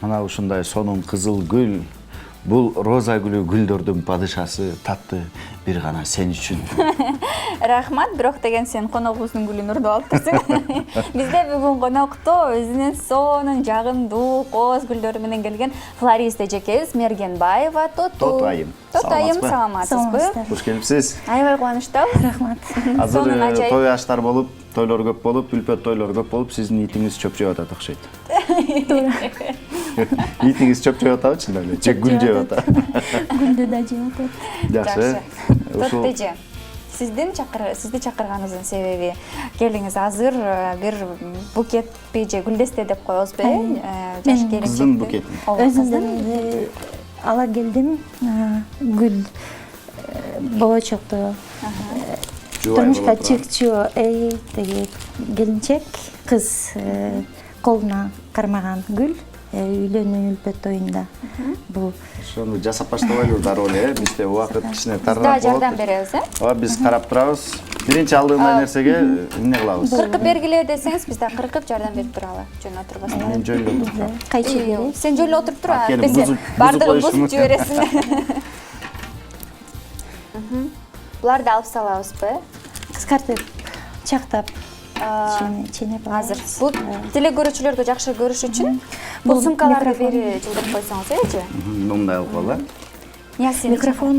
Мына ушундай сонун кызыл гүл, бул роза гүлү гүлдөрдүн падышасы, татты бир гана сен үчүн. Рахмат, бирок деген сен коногубуздун гүлүн урдуп алып турсуң. Бизде бүгүн конокто өзүнүн сонун жагымдуу кооз гүлдөрү менен келген флорист эжекебиз Мергенбаева Тотайым. Тотайым, саламатсызбы? Куш келипсиз. Аябай кубанычтабыз. Рахмат. Азыр той аштар болуп, тойлор көп болуп, үлпөт тойлор көп болуп, сиздин итиңиз чөп жеп атат окшойт. Итиңиз чөп жеп атабы чындап эле? Же гүл жеп атат? Гүлдү да жеп атат. Жакшы. Тотты эже, сизди чакырганыбыздын себеби келиңиз азыр бир букетпи же гүлдесте деп коебузбу, жаш келинчекти. Кыздын букети. Өзүмдөн ала келдим гүл болочокто турмушка чыкчу теги келинчек кыз колуна кармаган гүл үйлөнүү үлпөт тоюнда. Бул Ошону жасап баштабайлыбы дароо эле, бизде убакыт кичине тарап Да, болот. жардам беребиз, Ооба, биз карап турабыз. Биринчи алдыгындай нерсеге эмне кылабыз? Кыркып бергиле десеңиз, биз да кыркып жардам берип туралы. Жөн отурбастан. Мен жөн эле отурам. кайчы берет. Сен жөн эле отуруп тур, Келin, бизде бардыгын бузуп жибересиң. Буларды алып салабызбы? Кыскартып, чактап, ченеп Азыр бул теле көрүүчүлөргө жакшы көрүш үчүн бул сумкаларды бери жылдырып койсоңуз, эже? Мындай кылып алалы. Микрофон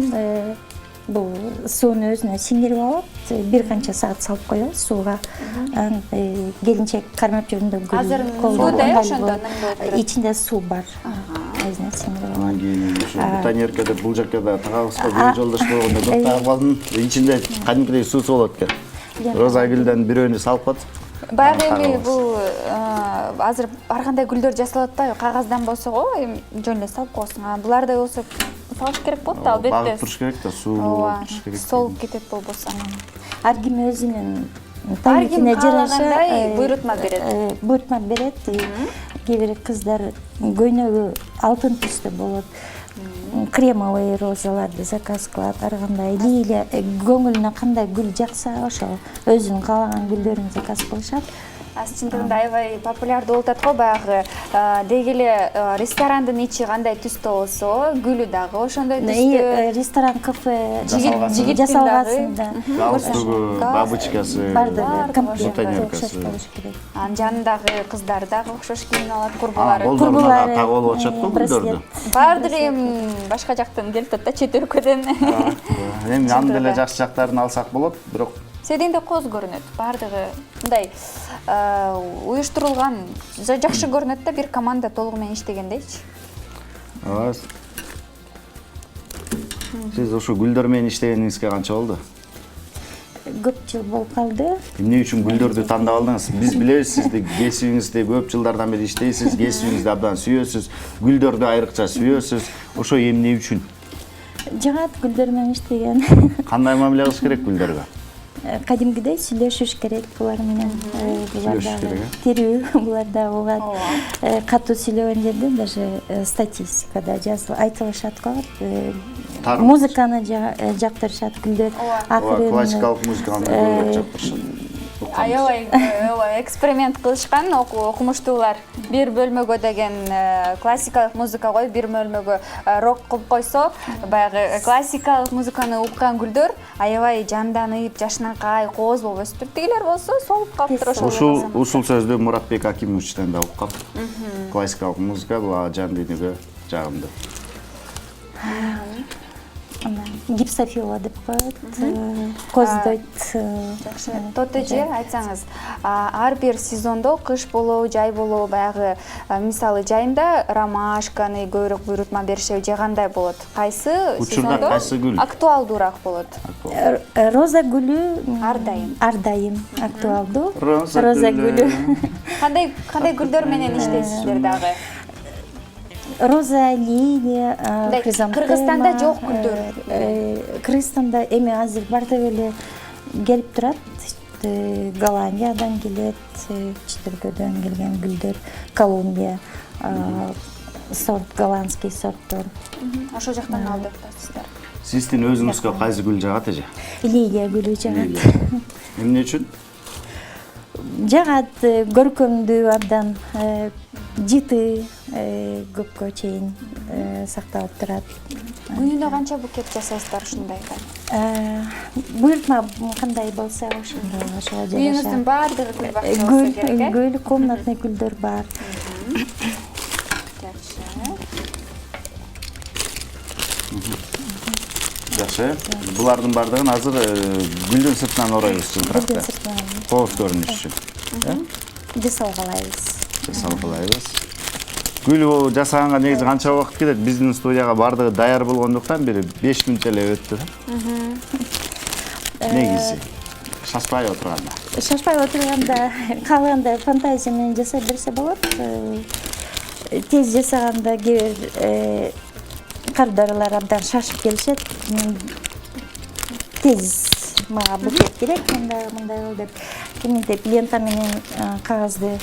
бул сууну өзүнө сиңдирип алат, бир канча саат салып коебуз сууга. Келинчек кармап жүргөндө гүл Азыр колдо нымдуу да, ыңгайлуу ошондо болот. нымдуу отурат. Ичинде суу бар. Өзүнө сиңдирип алат. Анан кийин ушу бутонерка деп бул жерге да тагабызга бир жолдош болгондо көп тагып алдым. Ичинде кадимкидей суусу болот экен. Роза гүлдөн бирөөнү салып коет. Баягы эми бул азыр ар кандай гүлдөр жасалып атпайбы? Кагаздан болсо го жөн эле салып коесуң. Булардай болсо салыш керек болот да, албетте. Багып туруш керек да, суу туруш керек. Солуп кетет болбосо. Ар ким өзүнүн Ар ким табитине каалагандай жараша буйрутма берет. Буйрутма берет. Кээ бир кыздар көйнөгү алтын түстө болот. Кремовый розаларды заказ кылат, ар кандай лилия көңүлүнө кандай гүл жакса, ошол өзүнүн каалаган гүлдөрүн заказ кылышат. Чындыгында аябай популярдуу болуп атат го баягы деги эле ресторандын ичи кандай түстө болсо, гүлү дагы ошондой түстө. Ресторан, кафе Жигиттин жасалгасында Галстугу, бабочкасы, бардыгы комплект бутонеркасы. окшош болуш керек. Анын жанындагы кыздар дагы окшош кийинип алат, курбулары. Колдоруна так болуп атышат го гүлдөрдү. Баардыгы эми башка жактан келип атат да, чет өлкөдөн. Эми анын деле жакшы жактарын алсак болот, бирок Седиңде кооз көрүнөт. Баардыгы мындай уюштурулган, жакшы көрүнөт да, бир команда толугу менен иштегендейчи. ооба. Сиз ушу гүлдөр менен иштегениңизге канча болду? Көп жыл болуп калды. Эмне үчүн гүлдөрдү тандап алдыңыз? Биз билебиз сизди, кесибиңизде көп жылдардан бери иштейсиз, кесибиңизди абдан сүйөсүз, гүлдөрдү айрыкча сүйөсүз. Ошо эмне үчүн? Жагат гүлдөр менен иштеген. Кандай мамиле кылыш керек гүлдөргө? Кадимкидей сүйлөшүш керек булар менен. Булар Сүйлөшүш керек, дагы тирүү, булар да угат. Катуу сүйлөгөн жерде даже статистикада жазылып айтылышат го. Музыканы жактырышат гүлдөр. Ооба, классикалык музыканы көп жактырышат. Аябай эксперимент кылышкан окумуштуулар. Бир бөлмөгө деген классикалык музыка коюп, бир бөлмөгө рок кылып койсо, баягы классикалык музыканы уккан гүлдөр аябай жанданып, жашынакай, кооз болуп өсүп туруп. Тигилер болсо солуп калыптыр ошол. Ушул сөздү Муратбек Акимовичтен да уккам. Классикалык музыка бул жан дүйнөгө жагымдуу. Гипсофила деп коет, коздойт. Жакшы. Тотеже айтсаңыз, ар бир сезондо кыш болобу, жай болобу, баягы мисалы жайында ромашканы көбүрөөк буйрутма беришеби, же кандай болот? Кайсы сезондо актуалдуураак болот? Роза гүлү Ар дайым актуалдуу. Роза гүлү. Кандай гүлдөр менен иштейсиздер дагы? Роза, лилия, хризантема. Кыргызстанда жок гүлдөр. Кыргызстанда эми азыр бардык эле келип турат. Голландиядан келет, чет өлкөдөн келген гүлдөр, Колумбия, сорт, голландский сорттор. Ошол жактан алып атасыздар. Сиздин өзүңүзгө кайсы гүл жагат эже? Лилия гүлү жагат. Эмне үчүн? Жагат, көркөмдүү абдан жыты көпкө чейин сакталып турат. Күнүнө канча букет жасайсыздар ушундайда? Буйртма кандай болсо ошондой ошого жараша. Үйүңүздүн баардыгы гүл бакчасы болсо керек, Гүл, комнатный гүлдөр бар. Жакшы. Булардын бардыгын азыр гүлдүн сыртынан оройбуз чылтыракта. Гүлдүн сыртынан. Кооз көрүнүш үчүн. Жасап алабыз. Жасап алабыз. Гүл жасаганга негизи канча убакыт кетет? Биздин студияга бардыгы даяр болгондуктан бир 5 мүнөт эле өттү. Негизи шашпай отурганда. Шашпай отурганда, калганда фантазия менен жасай берсе болот. Тез жасаганда кээ бир кардарлар абдан шашып келишет. Тез мага букет керек, мындай кыл деп. Киминтип лента менен кагазды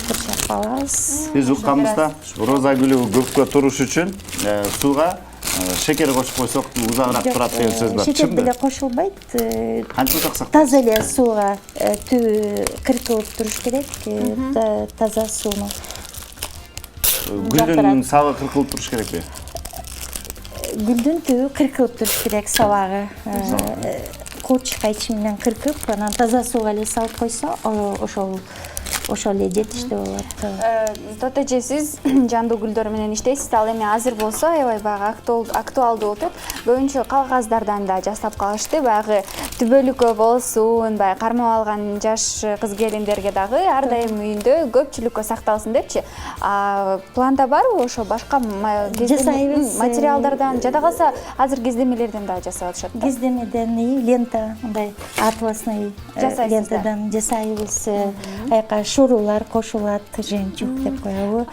курчап алабыз. Биз укканыбызда роза гүлү көпкө туруш үчүн сууга шекер кошуп койсок узагыраак турат деген сөз бар. Шекер деле кошулбайт. Канча узак сактайсыз? Таза эле сууга түбү кыркылып туруш керек. Таза сууну. Гүлдүн сабы кыркылып туруш керекпи? Гүлдүн түбү кыркылып туруш керек, сабагы. Курчка ичи менен кыркып, анан таза сууга эле салып койсо, ошол эле жетиштүү болот. Тота эже, сиз жандуу гүлдөр менен иштейсиз, ал эми азыр болсо аябай баягы актуалдуу болуп атат. Көбүнчө кагаздардан да жасап калышты, баягы түбөлүккө болсун, баягы кармап алган жаш кыз келиндерге дагы ар дайым үйүндө көпчүлүккө сакталсын депчи. Планда барбы ошо башка материалдардан, жада калса азыр кездемелерден да жасап атышат да? Кездемеден лента, мындай атласный лентадан жасайбыз. Аяка шурулар кошулат, жемчуг деп коебу.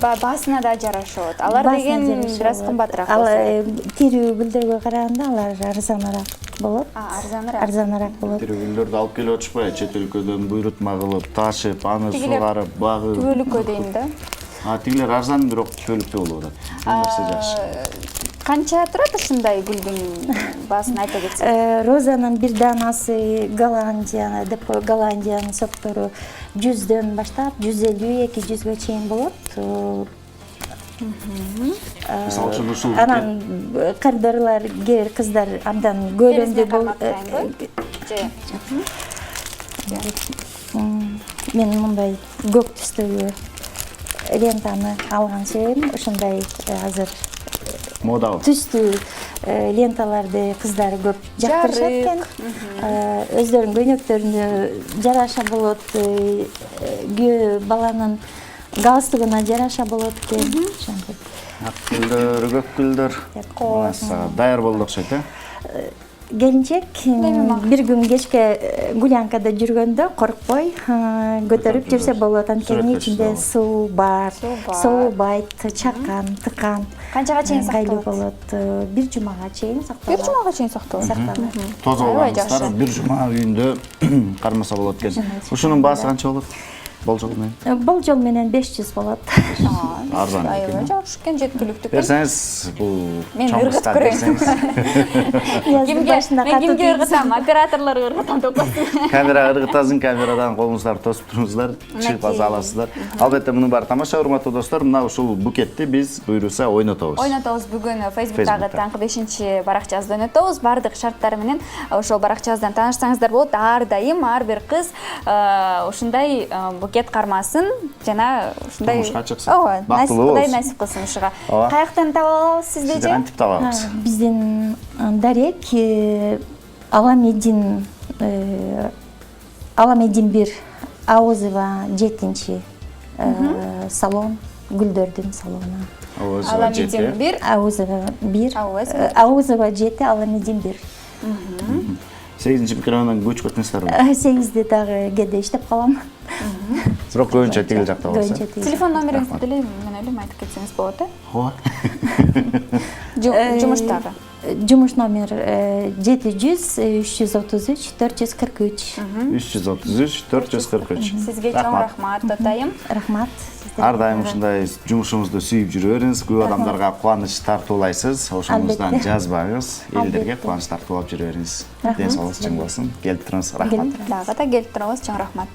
Басына да жарашат. Алар деген бир аз кымбатыраак болот. болсо. Тирүү гүлдөргө караганда алар арзаныраак болот. Арзаныраак болот. Тирүү гүлдөрдү алып келип атышпайбы? Чет өлкөдөн буйрутма кылып, ташып, аны сугарып, багып. Түбөлүккө дейм да. Тигилер арзан, бирок түбөлүктүү болуп атат. Бул нерсе жакшы. Канча турат ушундай гүлдүн баасын айта кетсек? Розанын бир данасы Голландиянын сорттору 100дөн баштап 150-200гө чейин болот. Мисалы үчүн ушул анан кардарлар, кээ бир кыздар абдан көйлөмдүү мен мындай көк түстөгү лентаны алган себебим ушундай азыр модабы. Түстүү ленталарды кыздар көп жактырышат экен. Өздөрүнүн көйнөктөрүнө жараша болот, баланын галстугуна жараша болот экен. Ошентип. Ак гүлдөр, көк гүлдөр. Даяр болду окшойт, Келинчек бир күн кечке гулянкада жүргөндө коркпой көтөрүп жүрсө болот. Анткени ичинде суу бар, сообайт, чакан, тыкан. Канчага чейин сакталат? Болот. Бир жумага чейин сакталат. Бир жумага чейин сакталат. Тозо алганыңыздар бир жума үйүндө кармаса болот экен. Ушунун баасы канча болот? Болжол менен? Болжол менен 500 болот. Арзан экен. Аябай жакшы экен, жеткиликтүү экен. Берсеңиз, бул чоңгуска берсеңиз. Кимге ыргытам? Операторлорго ыргытам деп койсун. Камера ыргытасың, камерадан колуңуздарды тосуп туруңуздар, чыгып аласыздар. Албетте мунун баары тамаша, урматтуу достор. Мына ушул букетти биз буйруса ойнотобуз. Ойнотобуз бүгүн Facebook'тагы таңкы 5-баракчабызда ойнотобуз. Бардык шарттары менен ошол баракчабыздан таанышсаңыздар болот. Ар дайым ар бир кыз ушундай букет кармасын жана ушундай турмушка чыксын. Бактылуу насип кылсын ушуга. Каяктан таба алабыз сизди же? Кантип табабыз? Биздин дарек Аламедин 1 Аузова 7-чи салон, гүлдөрдүн салону. Аламедин 1 Аузова 1 Аузова 7 Аламедин 1. 8-чи микрофондон көчүп кетиңиздер. 8-ди дагы кээде иштеп калам. Бирок көбүнчө тигил жакта болсо. Телефон номериңизди деле мен ойлойм айтып кетсеңиз болот, Ооба. Жумуштагы. Жумуш номер 700-333-443. 333-443. Сизге чоң рахмат, Тотайым. Рахмат. Ар дайым ушундай жумушуңузду сүйүп жүрө бериңиз, көп адамдарга кубаныч тартуулайсыз, ошоңуздан жазбаңыз, элдерге кубаныч тартуулап жүрө бериңиз. Ден соолугуңуз чың болсун. Келип туруңуз, рахмат. Дагы да келип туруңуз, чоң рахмат.